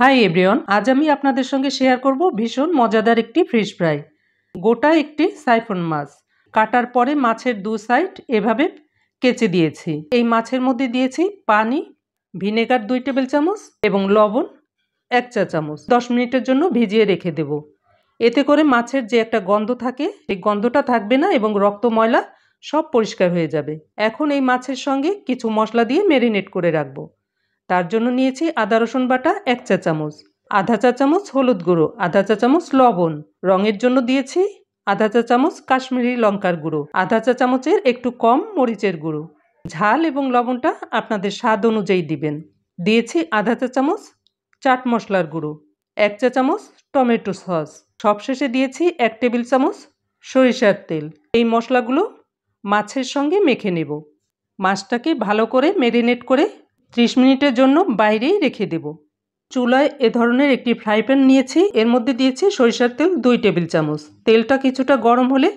Hi everyone, আজ আমি আপনাদের সঙ্গে শেয়ার করব ভীষণ মজাদার একটি ফিশ ফ্রাই। গোটা একটি সাইফন মাছ কাটার পরে মাছের দু সাইড এভাবে কেচে দিয়েছি। এই মাছের মধ্যে দিয়েছি পানি, ভিনেগার 2 টেবিল চামচ এবং লবণ 1 চা চামচ। 10 মিনিটের জন্য ভিজিয়ে রেখে দেব। এতে করে মাছের যে একটা গন্ধ থাকে এই গন্ধটা থাকবে না এবং রক্ত ময়লা সব পরিষ্কার হয়ে যাবে। এখন এই মাছের সঙ্গে কিছু মশলা দিয়ে ম্যারিনেট করে রাখবো। তার জন্য নিয়েছি আদা রসুন বাটা 1 চা চামচ, আধা চা চামচ হলুদ গুঁড়ো, আধা চা চামচ লবণ, রঙের জন্য দিয়েছি আধা চা চামচ কাশ্মীরি লঙ্কার গুঁড়ো, আধা চা চামচের একটু কম মরিচের গুঁড়ো। ঝাল এবং লবণটা আপনাদের স্বাদ অনুযায়ী দিবেন। দিয়েছি আধা চা চামচ চাট মশলার গুঁড়ো, 1 চা চামচ টমেটো সস, সবশেষে দিয়েছি 1 টেবিল চামচ সরিষার তেল। এই মশলাগুলো মাছের সঙ্গে মেখে নেব। মাছটাকে ভালো করে ম্যারিনেট করে 30 মিনিটের জন্য বাইরেই রেখে দেব। চুলায় এ ধরনের একটি ফ্রাই প্যান নিয়েছি, এর মধ্যে দিয়েছি সরিষার তেল 2 টেবিল চামচ। তেলটা কিছুটা গরম হলে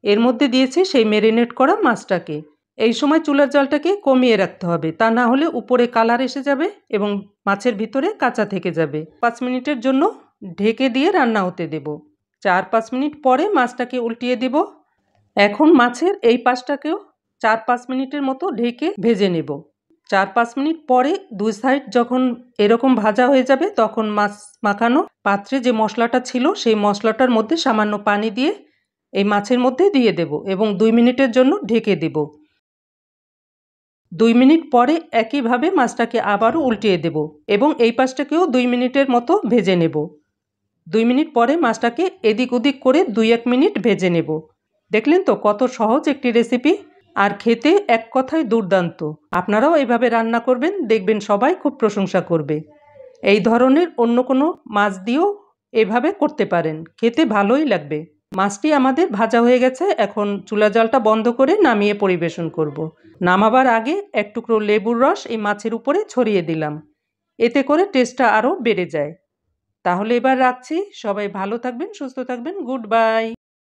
এর মধ্যে দিয়েছি সেই ম্যারিনেট করা মাছটাকে। এই সময় চুলার জালটাকে কমিয়ে রাখতে হবে, তা না হলে উপরে কালার এসে যাবে এবং মাছের ভিতরে কাঁচা থেকে যাবে। 5 মিনিটের জন্য ঢেকে দিয়ে রান্না হতে দেব। 4-5 মিনিট পরে মাছটাকে উল্টিয়ে দেব। এখন মাছের এই পাশটাকেও 4-5 মিনিটের মতো ঢেকে ভেজে নেব। 4-5 মিনিট পরে দুই সাইড যখন এরকম ভাজা হয়ে যাবে তখন মাছ মাখানো পাত্রে যে মশলাটা ছিল সেই মশলাটার মধ্যে সামান্য পানি দিয়ে এই মাছের মধ্যে দিয়ে দেব এবং 2 মিনিটের জন্য ঢেকে দেব। 2 মিনিট পরে একইভাবে মাছটাকে আবারও উল্টিয়ে দেব এবং এই পাশটাকেও 2 মিনিটের মতো ভেজে নেব। 2 মিনিট পরে মাছটাকে এদিক ওদিক করে 2-1 মিনিট ভেজে নেব। দেখলেন তো কত সহজ একটি রেসিপি, আর খেতে এক কথায় দুর্দান্ত। আপনারাও এভাবে রান্না করবেন, দেখবেন সবাই খুব প্রশংসা করবে। এই ধরনের অন্য কোনো মাছ দিয়েও এভাবে করতে পারেন, খেতে ভালোই লাগবে। মাছটি আমাদের ভাজা হয়ে গেছে, এখন চুলা জালটা বন্ধ করে নামিয়ে পরিবেশন করব। নামাবার আগে এক টুকরো লেবুর রস এই মাছের উপরে ছড়িয়ে দিলাম, এতে করে টেস্টটা আরও বেড়ে যায়। তাহলে এবার রাখছি, সবাই ভালো থাকবেন, সুস্থ থাকবেন, গুড বাই।